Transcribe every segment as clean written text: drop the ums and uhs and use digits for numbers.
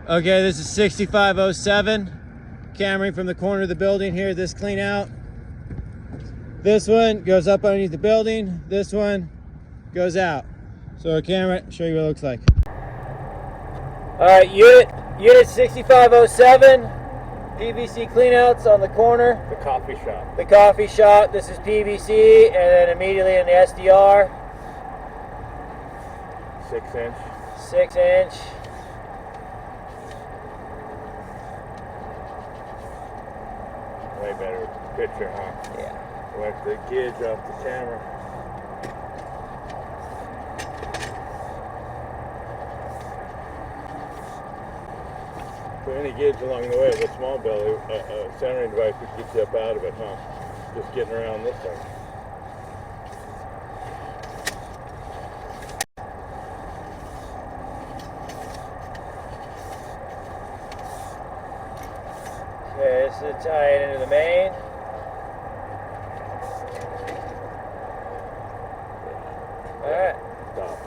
Okay, this is 6507. Cameraing from the corner of the building here, this clean out. This one goes up underneath the building. This one goes out. So camera, show you what it looks like. All right, unit 6507. PVC cleanouts on the corner. The coffee shop. The coffee shop. This is PVC, and then immediately in the SDR. 6 inch. 6 inch. Way better picture, huh? Yeah. Wipe the gauge off the camera. So any gauge along the way with a small belly, centering device would get you up out of it, huh? Just getting around this thing. Okay, this is tie it into the main. Alright. Stop.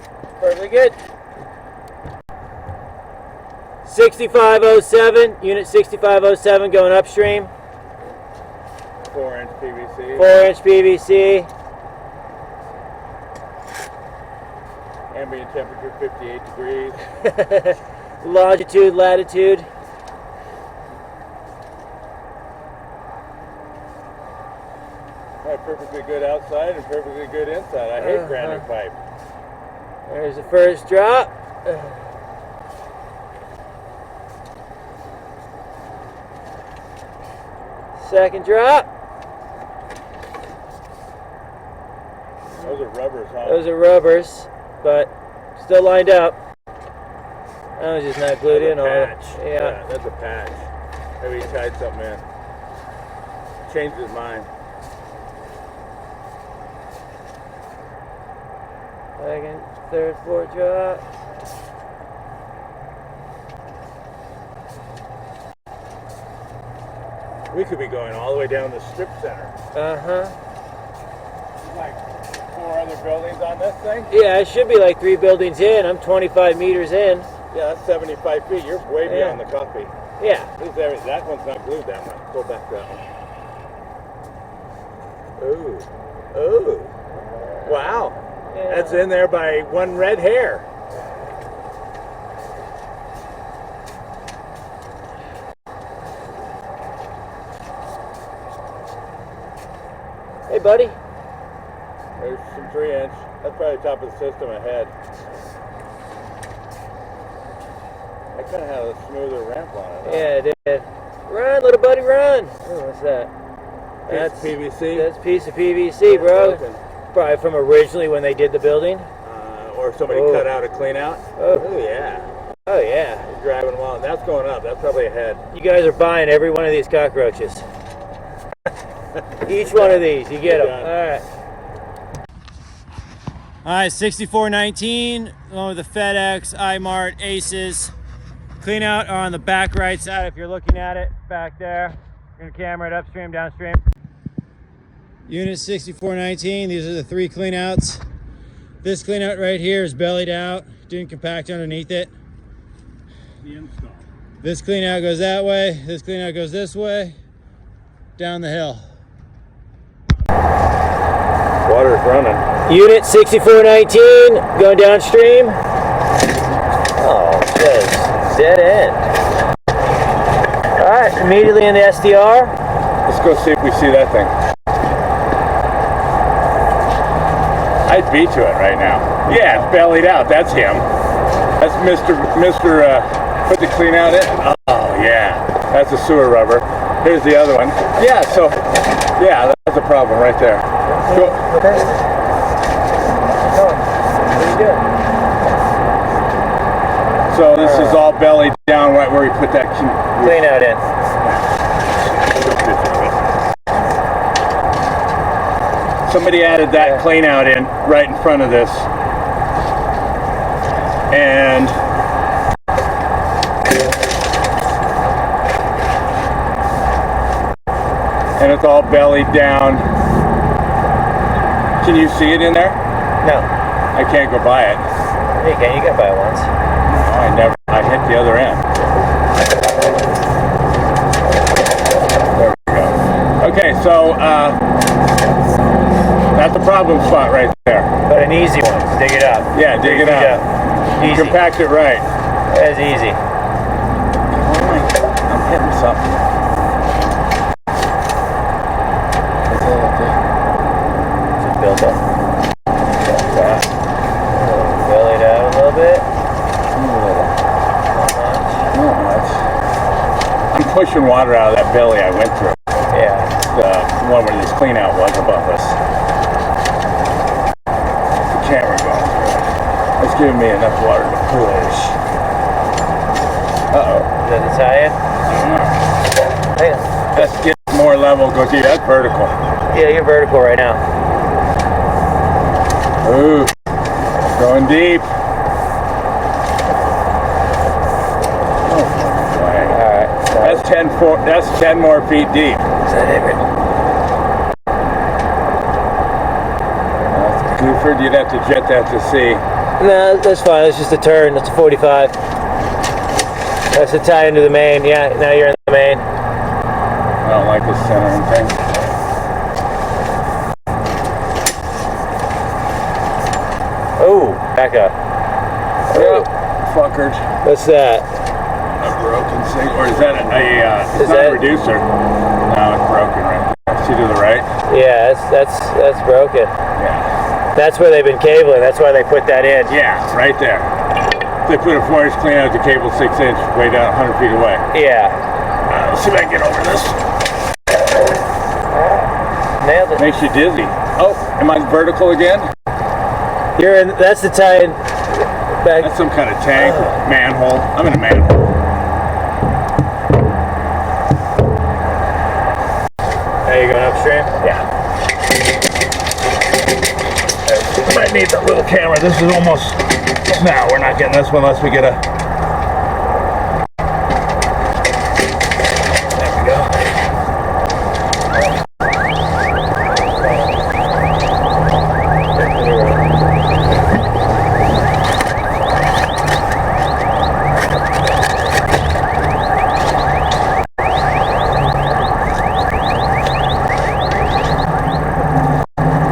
Perfectly good. 6507, unit 6507 going upstream. 4 inch PVC. 4 inch PVC. Ambient temperature 58 degrees. Longitude, latitude. Right, perfectly good outside and perfectly good inside. I hate brand new pipe. There's the first drop. Second drop. Those are rubbers, huh? Those are rubbers, but still lined up. I was just not glued in. Patch. Yeah. That's a patch. Maybe he tied something in. Changed his mind. Second, third, fourth drop. We could be going all the way down the strip center. Uh-huh. Like 4 other buildings on this thing? Yeah, it should be like 3 buildings in. I'm 25 meters in. Yeah, that's 75 feet. You're way Yeah. beyond the coffee. Yeah. That one's not glued, that one. Pull back that one. Ooh. Ooh. Wow. Yeah. That's in there by one red hair. Hey, buddy. There's some 3 inch. That's probably the top of the system ahead. I kind of had a smoother ramp on it. Yeah, it did. Run, little buddy, run. Oh, what's that? That's PVC. That's a piece of PVC, bro. Probably from originally when they did the building. Or somebody cut out a clean out. Oh. Oh, yeah. Oh, yeah. He's driving along. That's going up. That's probably ahead. You guys are buying every one of these cockroaches. Each one of these, you get them. All right. All right, 6419, along with the FedEx, iMart, Aces. Clean out are on the back right side if you're looking at it, back there. You're gonna camera it upstream, downstream. Unit 6419, these are the 3 clean outs. This clean out right here is bellied out, doing compact underneath it. The install. This clean out goes that way, this clean out goes this way, down the hill. Water's running. Unit 6419, going downstream. Oh, just dead end. All right, immediately in the SDR. Let's go see if we see that thing. I'd beat to it right now. Yeah, it's bellied out. That's him. That's Mr. Put the clean out in. Oh, yeah. That's a sewer rubber. Here's the other one. Yeah, so, yeah, that's a problem right there. Go. Okay. Pretty good. So this is all bellied down right where we put that Clean out in. Somebody added that clean out in right in front of this. And it's all bellied down. Can you see it in there? No. I can't go by it. You can. You got by it once. No, I hit the other end. So that's the problem spot right there. But an easy one. Just dig it up. Yeah, dig it up. Easy. Compact it right. That's easy. I'm hitting something. Just build up. Belly down a little bit. Not much. I'm pushing water out of that belly I went through. Yeah. The one where this clean out was above us. The camera going through it. It's giving me enough water to push. Uh-oh. Is that the tie-in? Hang on. Let's get more level. Go see, that's vertical. Yeah, you're vertical right now. Ooh. Going deep. Oh, boy. Alright. That's 10 more feet deep. Is that it? Gooford, you'd have to jet that to see. No, that's fine. It's just a turn. That's a 45. That's a tie into the main. Yeah, now you're in the main. I don't like this centering thing. Oh, back up. Yep, fuckers. What's that? A broken thing, or is that it's Is not that- a reducer? No, it's broken right there. See to the right? Yeah, that's broken. Yeah. That's where they've been cabling. That's why they put that in. Yeah, right there. They put a 4-inch clean out the cable 6-inch way down 100 feet away. Yeah. Let's see if I can get over this. Nailed it. Makes you dizzy. Oh, am I vertical again? You're in. That's the tie in. Back. That's some kind of tank or manhole. I'm in a manhole. Are you going upstream? Yeah. I might need that little camera. This is almost. No, we're not getting this one unless we get a. There we go.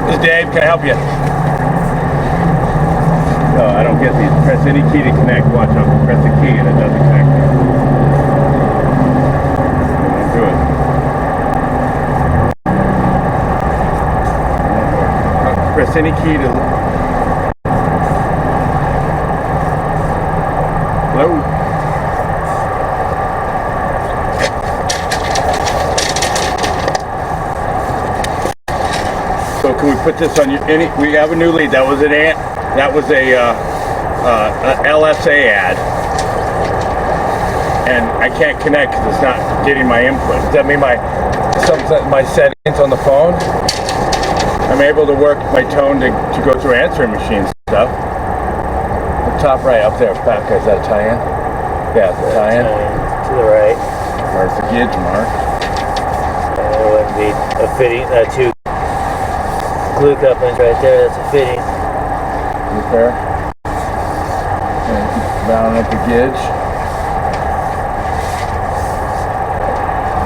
This is Dave. Can I help you? No, I don't get these. Press any key to connect. Watch, I'll press the key and it doesn't connect. Don't do it. Press any key to. Hello? So can we put this on you? We have a new lead. That was an ant. That was a LSA ad, and I can't connect because it's not getting my input. Does that mean my settings on the phone? I'm able to work my tone to go through answering machines and stuff. The top right up there, back, is that a tie-in? Yeah, it's a tie-in. To the right. Where's the gauge mark? It wouldn't be a fitting. Two glue couplings right there. That's a fitting. Repair. And round up the gauge.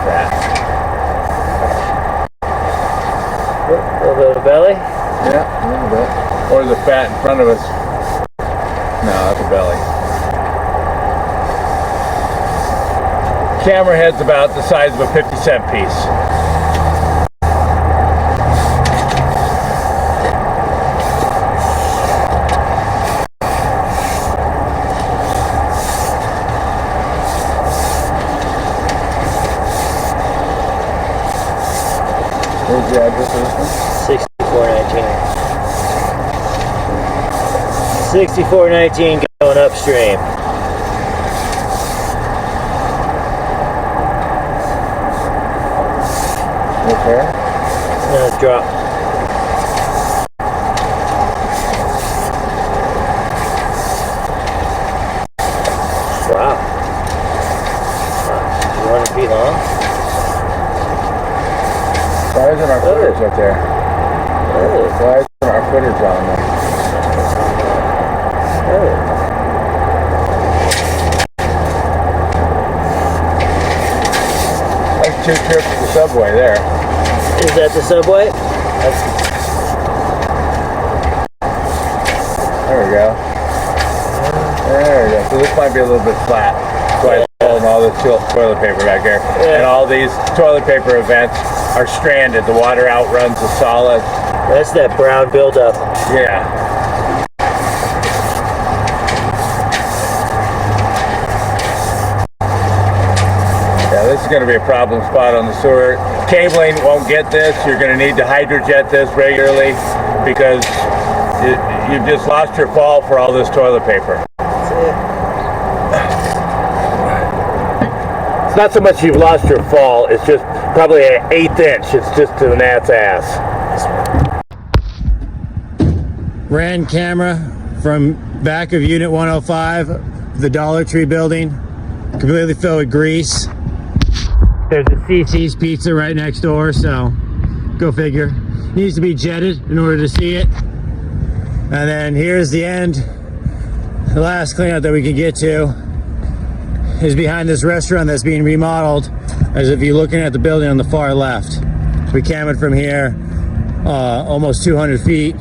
That. A little bit of belly. Yeah, a little bit. Or the fat in front of us. No, that's a belly. Camera head's about the size of a 50-cent piece. Where's the address of this one? 6419. 6419 going upstream. Repair? No, drop. Wow. 200 feet long. Why isn't our footage up there? Why isn't our footage on there? That's 2 trips to the subway there. Is that the subway? There we go. There we go. So this might be a little bit flat. So I holding all this toilet paper back here. Yeah. And all these toilet paper events are stranded. The water outruns the solids. That's that brown buildup. Yeah. Yeah, this is going to be a problem spot on the sewer. Cabling won't get this. You're going to need to hydrojet this regularly because you've just lost your fall for all this toilet paper. That's it. It's not so much you've lost your fall, it's just probably an 1/8 inch. It's just to the gnat's ass. Ran camera from back of Unit 105, the Dollar Tree building, completely filled with grease. There's a CC's Pizza right next door, so go figure. Needs to be jetted in order to see it. And then here's the end. The last cleanout that we can get to is behind this restaurant that's being remodeled, as if you're looking at the building on the far left. We cameraed from here almost 200 feet.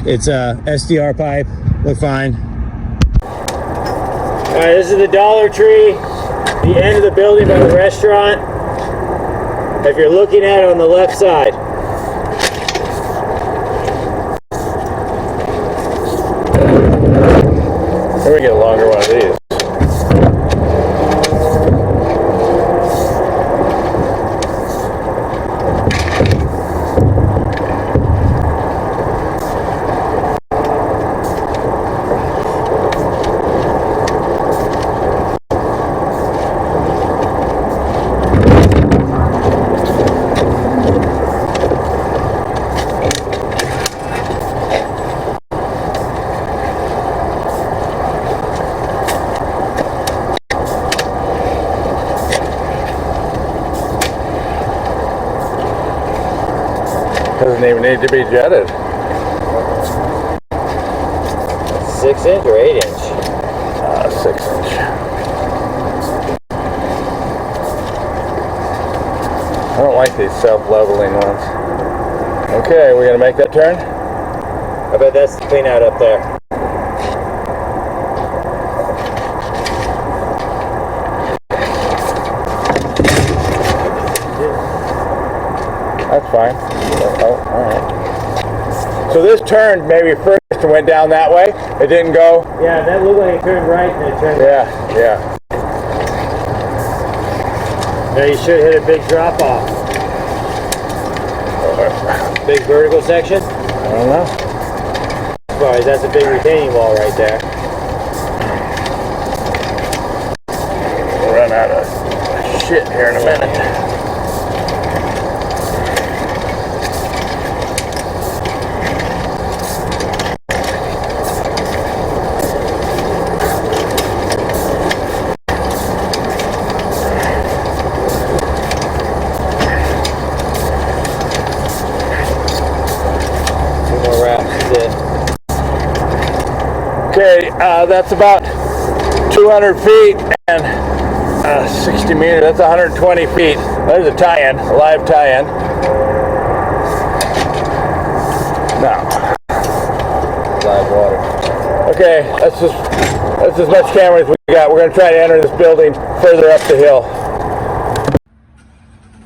It's a SDR pipe, look fine. All right, this is the Dollar Tree, the end of the building by the restaurant. If you're looking at it on the left side. Let me get a longer one of these. Doesn't even need to be jetted. 6 inch or 8 inch? 6 inch. I don't like these self-leveling ones. Okay, we're gonna make that turn? I bet that's the clean out up there. That's fine. Oh, all right. So this turned maybe first and went down that way. It didn't go. Yeah, that looked like it turned right and it turned Yeah, yeah. Now you should hit a big drop off. Big vertical section? I don't know. Sorry, that's a big retaining wall right there. We'll run out of shit here in a minute. Okay, that's about 200 feet and 60 meters. That's 120 feet. There's a tie-in, a live tie-in. No. Live water. Okay, that's as much camera as we got. We're going to try to enter this building further up the hill.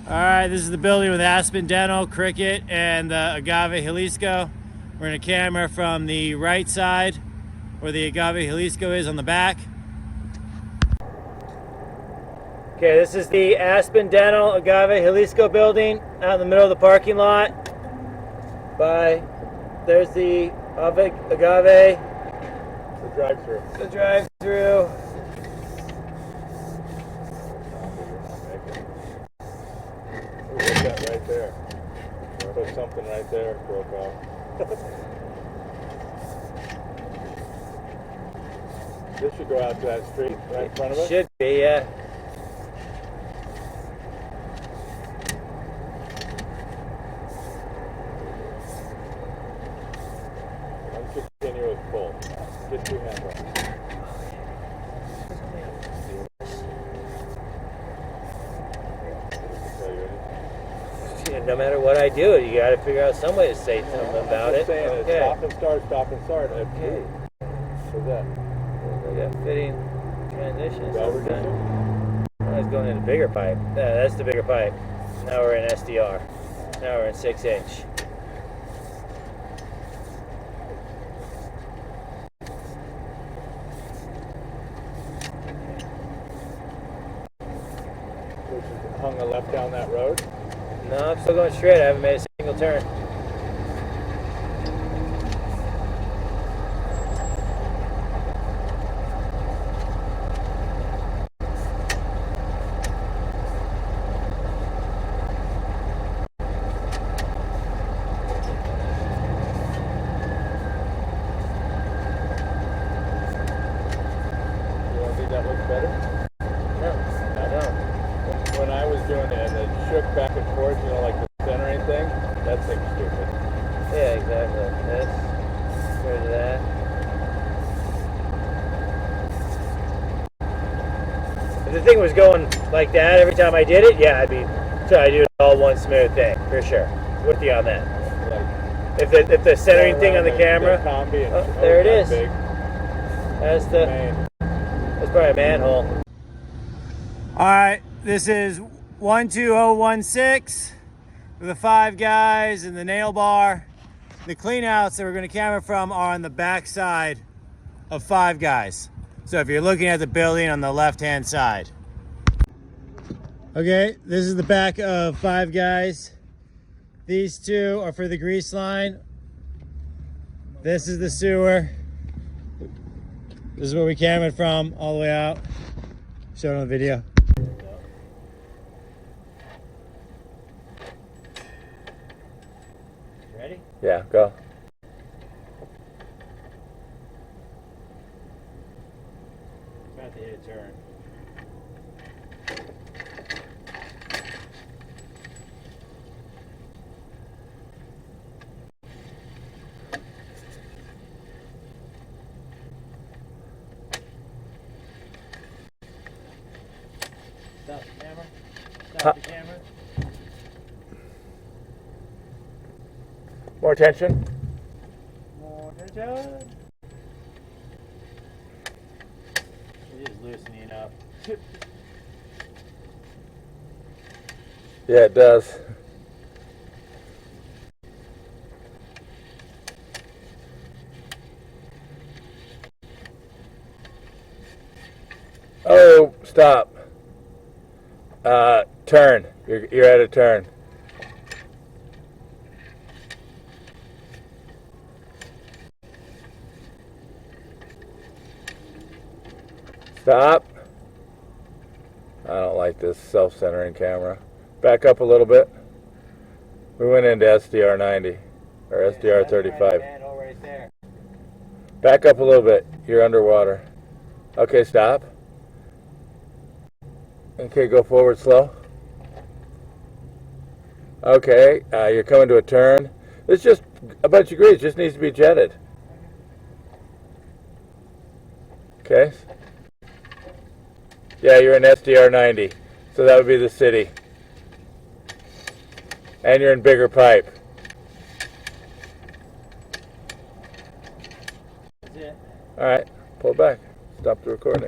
All right, this is the building with Aspen Dental, Cricket, and the Agave Jalisco. We're in a camera from the right side, where the Agave Jalisco is on the back. Okay, this is the Aspen Dental Agave Jalisco building out in the middle of the parking lot. There's the Agave. The drive-through. The drive-through. What's that right there? Put something right there, broke off. This should go out to that street right in front of us? Should be, yeah. Continuous pull. Get 2 hands up. no matter what I do, you got to figure out some way to say something about it. Okay. Stop and start, stop and start. Okay. What's that? I got fitting transition. Valve reducer? I was going in a bigger pipe. Yeah, that's the bigger pipe. Now we're in SDR. Now we're in 6-inch. Which is hung a left down that road? No, I'm still going straight. I haven't made a single turn. That looks better? No, I don't. When I was doing it and it shook back and forth, you know, like the centering thing, that thing's stupid. Yeah, exactly. This, go to that. If the thing was going like that every time I did it, yeah, I'd do it all one smooth thing, for sure. With you on that. Like, If the centering thing on the camera, there it is. Big. That's the. Man. That's probably a manhole. All right, this is 12016 with the 5 guys and the nail bar. The cleanouts that we're going to camera from are on the back side of 5 guys. So if you're looking at the building on the left-hand side. Okay, this is the back of 5 guys. These 2 are for the grease line. This is the sewer. This is where we cameraed from all the way out. Show it on the video. Ready? Yeah, go. About to hit a turn. Stop the camera. Stop the camera. More tension. More attention. It is loosening up. Yeah, it does. Oh, stop. Turn. You're at a turn. Stop. I don't like this self-centering camera. Back up a little bit. We went into SDR 90 or SDR 35. Manhole right there. Back up a little bit. You're underwater. Okay, stop. Okay, go forward slow. Okay, you're coming to a turn. It's just a bunch of grease. It just needs to be jetted. Okay. Yeah, you're in SDR 90. So that would be the city. And you're in bigger pipe. That's it. All right, pull back. Stop the recording.